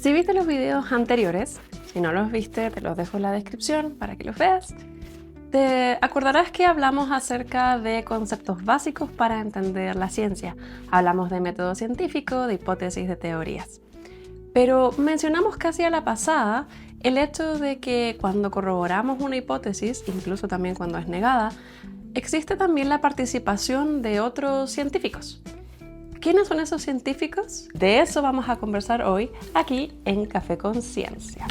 Si viste los videos anteriores, si no los viste, te los dejo en la descripción para que los veas. Te acordarás que hablamos acerca de conceptos básicos para entender la ciencia. Hablamos de método científico, de hipótesis, de teorías. Pero mencionamos casi a la pasada el hecho de que cuando corroboramos una hipótesis, incluso también cuando es negada, existe también la participación de otros científicos. ¿Quiénes son esos científicos? De eso vamos a conversar hoy aquí en Café con Ciencia.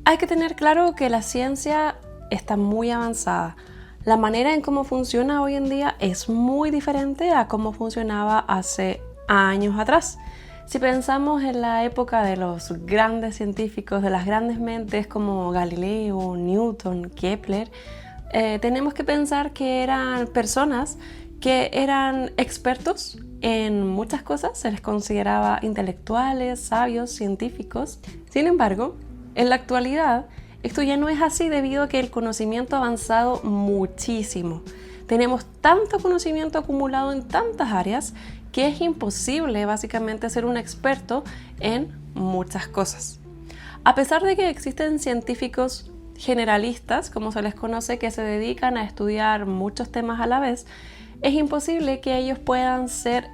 Hay que tener claro que la ciencia está muy avanzada. La manera en cómo funciona hoy en día es muy diferente a cómo funcionaba hace años atrás. Si pensamos en la época de los grandes científicos, de las grandes mentes como Galileo, Newton, Kepler, tenemos que pensar que eran personas que eran expertos en muchas cosas, se les consideraba intelectuales, sabios, científicos. Sin embargo, en la actualidad, esto ya no es así debido a que el conocimiento ha avanzado muchísimo. Tenemos tanto conocimiento acumulado en tantas áreas que es imposible básicamente ser un experto en muchas cosas. A pesar de que existen científicos generalistas, como se les conoce, que se dedican a estudiar muchos temas a la vez, es imposible que ellos puedan ser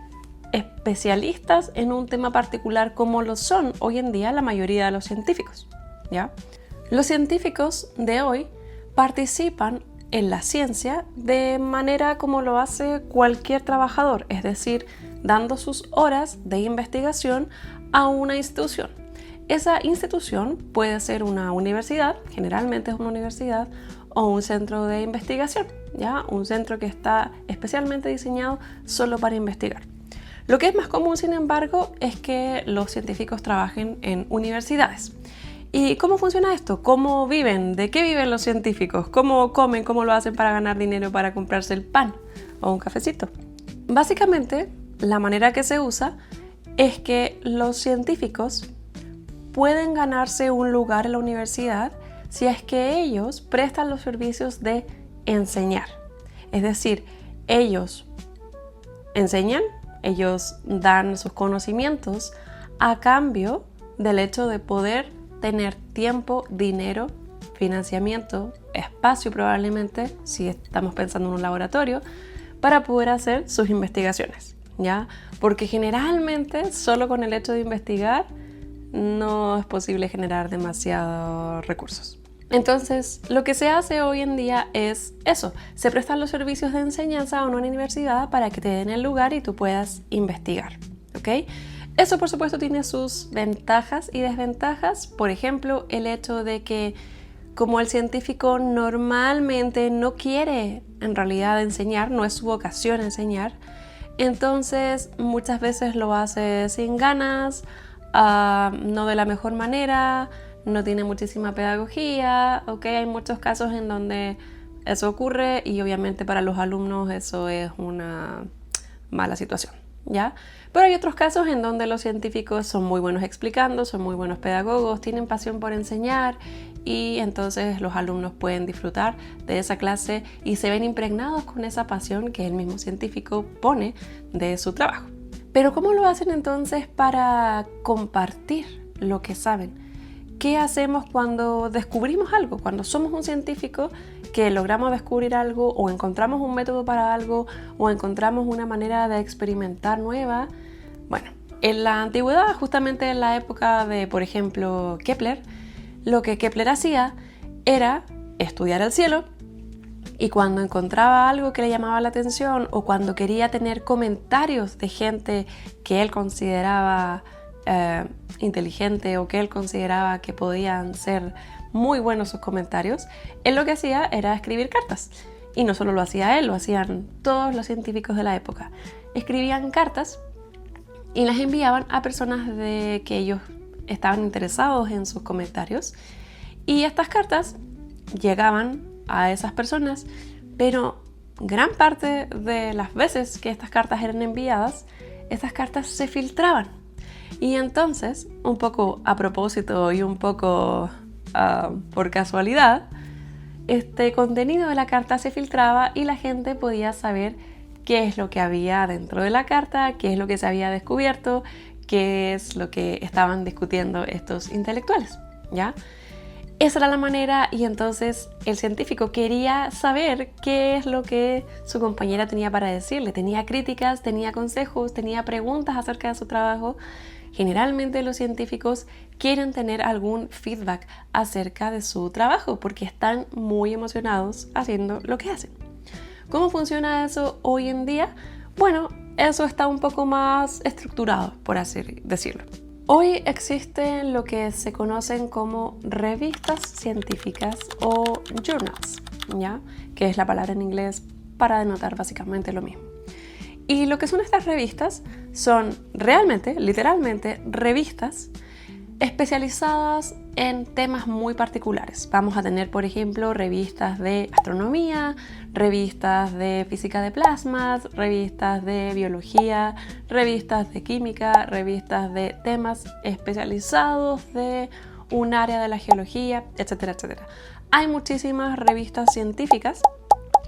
especialistas en un tema particular como lo son hoy en día la mayoría de los científicos, ¿ya? Los científicos de hoy participan en la ciencia de manera como lo hace cualquier trabajador, es decir, dando sus horas de investigación a una institución. Esa institución puede ser una universidad, generalmente es una universidad, o un centro de investigación, ¿ya? Un centro que está especialmente diseñado solo para investigar. Lo que es más común, sin embargo, es que los científicos trabajen en universidades. ¿Y cómo funciona esto? ¿Cómo viven? ¿De qué viven los científicos? ¿Cómo comen? ¿Cómo lo hacen para ganar dinero para comprarse el pan o un cafecito? Básicamente, la manera que se usa es que los científicos pueden ganarse un lugar en la universidad si es que ellos prestan los servicios de enseñar. Es decir, ellos enseñan, ellos dan sus conocimientos a cambio del hecho de poder tener tiempo, dinero, financiamiento, espacio probablemente, si estamos pensando en un laboratorio, para poder hacer sus investigaciones, ¿ya? Porque generalmente solo con el hecho de investigar no es posible generar demasiados recursos. Entonces, lo que se hace hoy en día es eso, se prestan los servicios de enseñanza a una universidad para que te den el lugar y tú puedas investigar, ¿ok? Eso, por supuesto, tiene sus ventajas y desventajas. Por ejemplo, el hecho de que como el científico normalmente no quiere en realidad enseñar, no es su vocación enseñar, entonces muchas veces lo hace sin ganas, no de la mejor manera, no tiene muchísima pedagogía, ¿ok? Hay muchos casos en donde eso ocurre y obviamente para los alumnos eso es una mala situación, ¿ya? Pero hay otros casos en donde los científicos son muy buenos explicando, son muy buenos pedagogos, tienen pasión por enseñar y entonces los alumnos pueden disfrutar de esa clase y se ven impregnados con esa pasión que el mismo científico pone de su trabajo. Pero ¿cómo lo hacen entonces para compartir lo que saben? ¿Qué hacemos cuando descubrimos algo? Cuando somos un científico que logramos descubrir algo o encontramos un método para algo o encontramos una manera de experimentar nueva. Bueno, en la antigüedad, justamente en la época de, por ejemplo, Kepler, lo que Kepler hacía era estudiar el cielo y cuando encontraba algo que le llamaba la atención o cuando quería tener comentarios de gente que él consideraba inteligente o que él consideraba que podían ser muy buenos sus comentarios, él lo que hacía era escribir cartas. Y no solo lo hacía él, lo hacían todos los científicos de la época. Escribían cartas y las enviaban a personas de que ellos estaban interesados en sus comentarios. Y estas cartas llegaban a esas personas, pero gran parte de las veces que estas cartas eran enviadas, estas cartas se filtraban. Y entonces, un poco a propósito y un poco por casualidad, este contenido de la carta se filtraba y la gente podía saber qué es lo que había dentro de la carta, qué es lo que se había descubierto, qué es lo que estaban discutiendo estos intelectuales, ¿ya? Esa era la manera, y entonces el científico quería saber qué es lo que su compañera tenía para decirle. Tenía críticas, tenía consejos, tenía preguntas acerca de su trabajo. Generalmente los científicos quieren tener algún feedback acerca de su trabajo porque están muy emocionados haciendo lo que hacen. ¿Cómo funciona eso hoy en día? Bueno, eso está un poco más estructurado, por así decirlo. Hoy existen lo que se conocen como revistas científicas o journals, ¿ya? Que es la palabra en inglés para denotar básicamente lo mismo. Y lo que son estas revistas son realmente, literalmente, revistas especializadas en temas muy particulares. Vamos a tener, por ejemplo, revistas de astronomía, revistas de física de plasmas, revistas de biología, revistas de química, revistas de temas especializados de un área de la geología, etcétera, etcétera. Hay muchísimas revistas científicas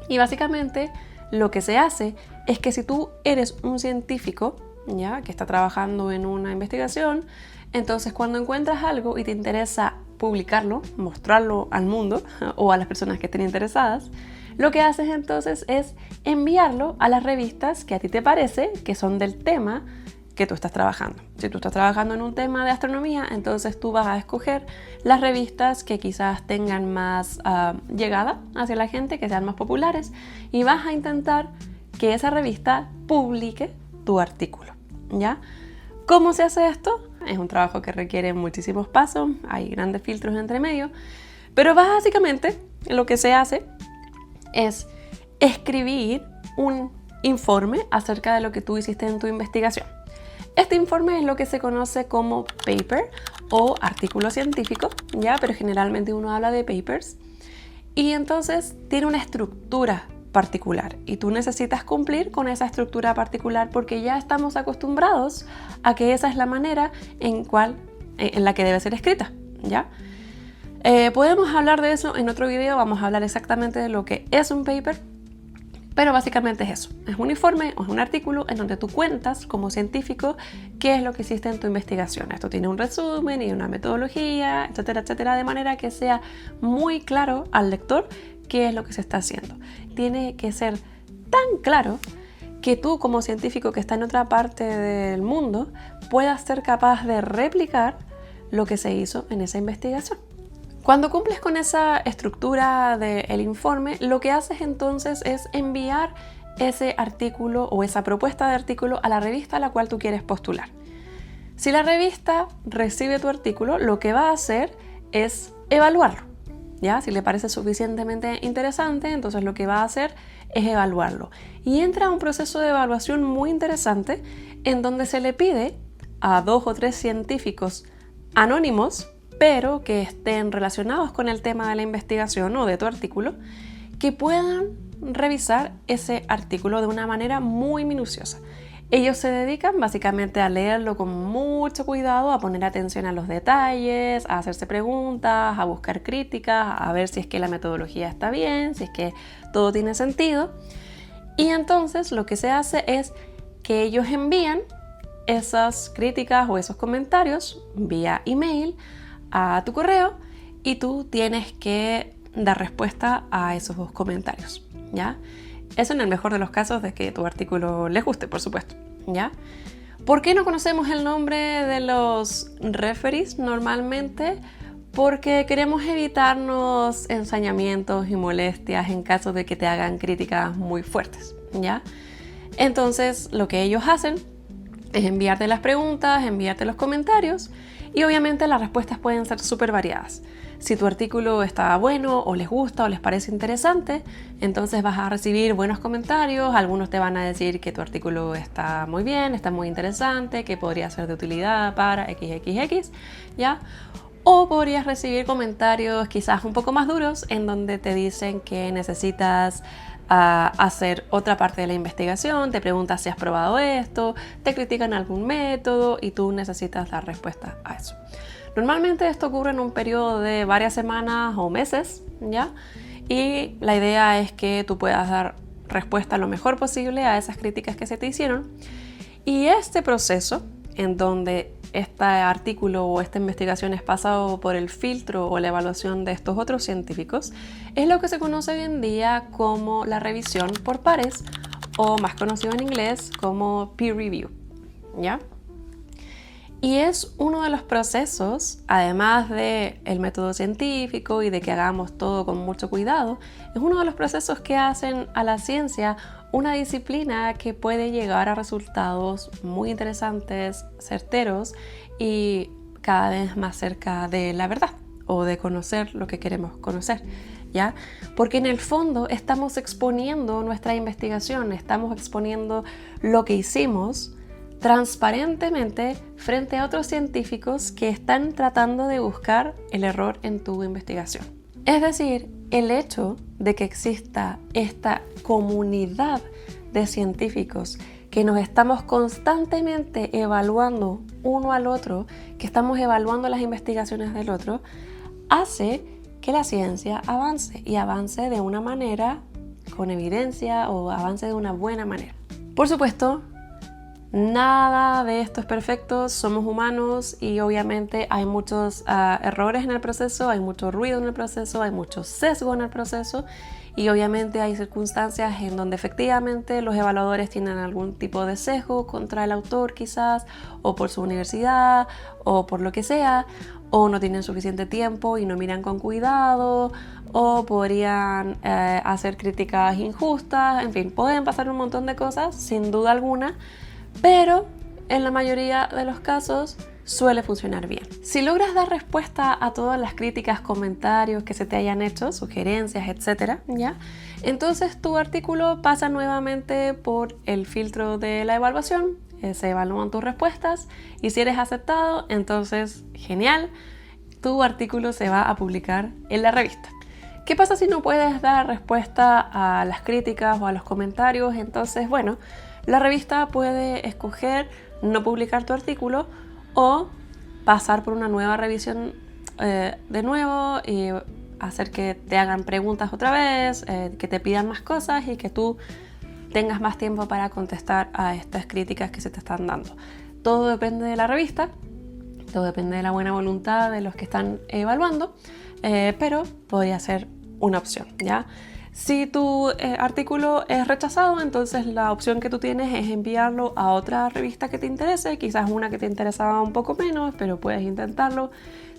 y básicamente lo que se hace es que si tú eres un científico, ¿ya?, que está trabajando en una investigación, entonces cuando encuentras algo y te interesa publicarlo, mostrarlo al mundo o a las personas que estén interesadas, lo que haces entonces es enviarlo a las revistas que a ti te parece que son del tema que tú estás trabajando. Si tú estás trabajando en un tema de astronomía, entonces tú vas a escoger las revistas que quizás tengan más llegada hacia la gente, que sean más populares, y vas a intentar que esa revista publique tu artículo, ¿ya? ¿Cómo se hace esto? Es un trabajo que requiere muchísimos pasos, hay grandes filtros entre medio, pero básicamente lo que se hace es escribir un informe acerca de lo que tú hiciste en tu investigación. Este informe es lo que se conoce como paper o artículo científico, ¿ya? Pero generalmente uno habla de papers, y entonces tiene una estructura particular y tú necesitas cumplir con esa estructura particular porque ya estamos acostumbrados a que esa es la manera en la que debe ser escrita, ¿ya? Podemos hablar de eso en otro video, vamos a hablar exactamente de lo que es un paper, pero básicamente es eso, es un informe o es un artículo en donde tú cuentas como científico qué es lo que hiciste en tu investigación. Esto tiene un resumen y una metodología, etcétera, etcétera, de manera que sea muy claro al lector qué es lo que se está haciendo. Tiene que ser tan claro que tú como científico que está en otra parte del mundo puedas ser capaz de replicar lo que se hizo en esa investigación. Cuando cumples con esa estructura del informe, lo que haces entonces es enviar ese artículo o esa propuesta de artículo a la revista a la cual tú quieres postular. Si la revista recibe tu artículo, lo que va a hacer es evaluarlo, ¿ya? Si le parece suficientemente interesante, entonces lo que va a hacer es evaluarlo. Y entra un proceso de evaluación muy interesante en donde se le pide a 2 o 3 científicos anónimos, pero que estén relacionados con el tema de la investigación o de tu artículo, que puedan revisar ese artículo de una manera muy minuciosa. Ellos se dedican básicamente a leerlo con mucho cuidado, a poner atención a los detalles, a hacerse preguntas, a buscar críticas, a ver si es que la metodología está bien, si es que todo tiene sentido. Y entonces lo que se hace es que ellos envían esas críticas o esos comentarios vía email a tu correo y tú tienes que dar respuesta a esos comentarios, ¿ya? Eso en el mejor de los casos de que tu artículo les guste, por supuesto, ¿ya? ¿Por qué no conocemos el nombre de los referees normalmente? Porque queremos evitarnos ensañamientos y molestias en caso de que te hagan críticas muy fuertes, ¿ya? Entonces, lo que ellos hacen es enviarte las preguntas, enviarte los comentarios y obviamente las respuestas pueden ser súper variadas. Si tu artículo está bueno o les gusta o les parece interesante, entonces vas a recibir buenos comentarios. Algunos te van a decir que tu artículo está muy bien, está muy interesante, que podría ser de utilidad para XXX, ¿ya? O podrías recibir comentarios quizás un poco más duros en donde te dicen que necesitas hacer otra parte de la investigación, te preguntan si has probado esto, te critican algún método y tú necesitas dar respuesta a eso. Normalmente esto ocurre en un periodo de varias semanas o meses, ¿ya? Y la idea es que tú puedas dar respuesta lo mejor posible a esas críticas que se te hicieron. Y este proceso, en donde este artículo o esta investigación es pasado por el filtro o la evaluación de estos otros científicos, es lo que se conoce hoy en día como la revisión por pares, o más conocido en inglés como peer review, ¿ya? Y es uno de los procesos, además del método científico y de que hagamos todo con mucho cuidado, es uno de los procesos que hacen a la ciencia una disciplina que puede llegar a resultados muy interesantes, certeros y cada vez más cerca de la verdad o de conocer lo que queremos conocer, ¿ya? Porque en el fondo estamos exponiendo nuestra investigación, estamos exponiendo lo que hicimos transparentemente frente a otros científicos que están tratando de buscar el error en tu investigación. Es decir, el hecho de que exista esta comunidad de científicos que nos estamos constantemente evaluando uno al otro, que estamos evaluando las investigaciones del otro, hace que la ciencia avance y avance de una manera con evidencia o avance de una buena manera. Por supuesto, nada de esto es perfecto, somos humanos y obviamente hay muchos errores en el proceso, hay mucho ruido en el proceso, hay mucho sesgo en el proceso y obviamente hay circunstancias en donde efectivamente los evaluadores tienen algún tipo de sesgo contra el autor quizás, o por su universidad, o por lo que sea, o no tienen suficiente tiempo y no miran con cuidado, o podrían hacer críticas injustas, en fin, pueden pasar un montón de cosas, sin duda alguna, pero en la mayoría de los casos suele funcionar bien. Si logras dar respuesta a todas las críticas, comentarios que se te hayan hecho, sugerencias, etcétera, ¿ya? Entonces tu artículo pasa nuevamente por el filtro de la evaluación, se evalúan tus respuestas y si eres aceptado, entonces genial, tu artículo se va a publicar en la revista. ¿Qué pasa si no puedes dar respuesta a las críticas o a los comentarios? Entonces, bueno, la revista puede escoger no publicar tu artículo o pasar por una nueva revisión de nuevo y hacer que te hagan preguntas otra vez, que te pidan más cosas y que tú tengas más tiempo para contestar a estas críticas que se te están dando. Todo depende de la revista, todo depende de la buena voluntad de los que están evaluando, pero podría ser una opción, ¿ya? Si tu artículo es rechazado, entonces la opción que tú tienes es enviarlo a otra revista que te interese, quizás una que te interesaba un poco menos, pero puedes intentarlo.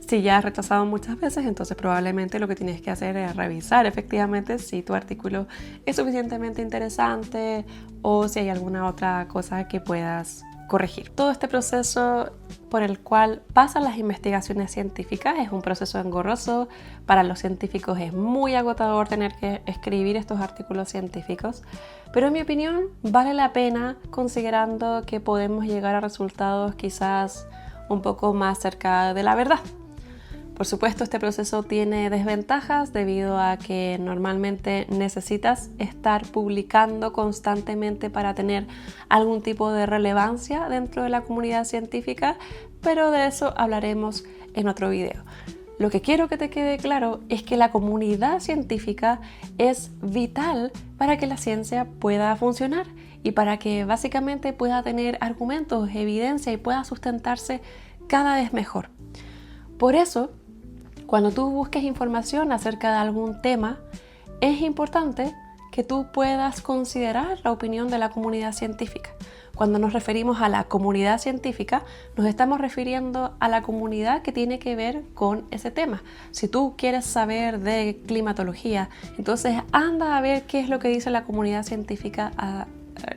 Si ya has rechazado muchas veces, entonces probablemente lo que tienes que hacer es revisar efectivamente si tu artículo es suficientemente interesante o si hay alguna otra cosa que puedas corregir. Todo este proceso por el cual pasan las investigaciones científicas es un proceso engorroso. Para los científicos es muy agotador tener que escribir estos artículos científicos, pero en mi opinión vale la pena considerando que podemos llegar a resultados quizás un poco más cerca de la verdad. Por supuesto, este proceso tiene desventajas debido a que normalmente necesitas estar publicando constantemente para tener algún tipo de relevancia dentro de la comunidad científica, pero de eso hablaremos en otro video. Lo que quiero que te quede claro es que la comunidad científica es vital para que la ciencia pueda funcionar y para que básicamente pueda tener argumentos, evidencia y pueda sustentarse cada vez mejor. Por eso, cuando tú busques información acerca de algún tema, es importante que tú puedas considerar la opinión de la comunidad científica. Cuando nos referimos a la comunidad científica, nos estamos refiriendo a la comunidad que tiene que ver con ese tema. Si tú quieres saber de climatología, entonces anda a ver qué es lo que dice la comunidad científica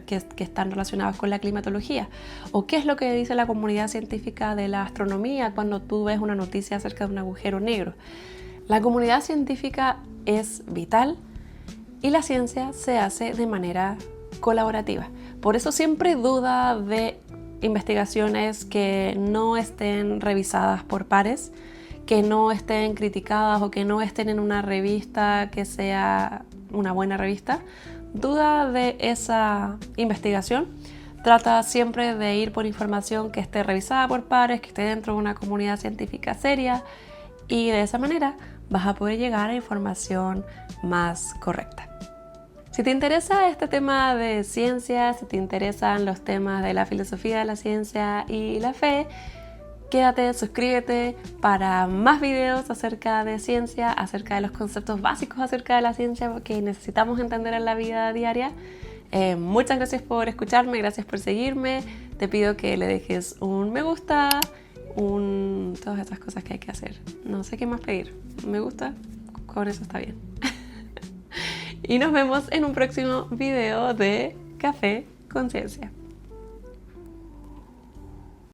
que están relacionados con la climatología, o qué es lo que dice la comunidad científica de la astronomía cuando tú ves una noticia acerca de un agujero negro. La comunidad científica es vital y la ciencia se hace de manera colaborativa. Por eso siempre duda de investigaciones que no estén revisadas por pares, que no estén criticadas o que no estén en una revista que sea una buena revista. Duda de esa investigación. Trata siempre de ir por información que esté revisada por pares, que esté dentro de una comunidad científica seria y de esa manera vas a poder llegar a información más correcta. Si te interesa este tema de ciencia, si te interesan los temas de la filosofía de la ciencia y la fe, quédate, suscríbete para más videos acerca de ciencia, acerca de los conceptos básicos acerca de la ciencia que necesitamos entender en la vida diaria. Muchas gracias por escucharme, gracias por seguirme. Te pido que le dejes un me gusta, todas esas cosas que hay que hacer. No sé qué más pedir. Un me gusta, con eso está bien. Y nos vemos en un próximo video de Café con Ciencia.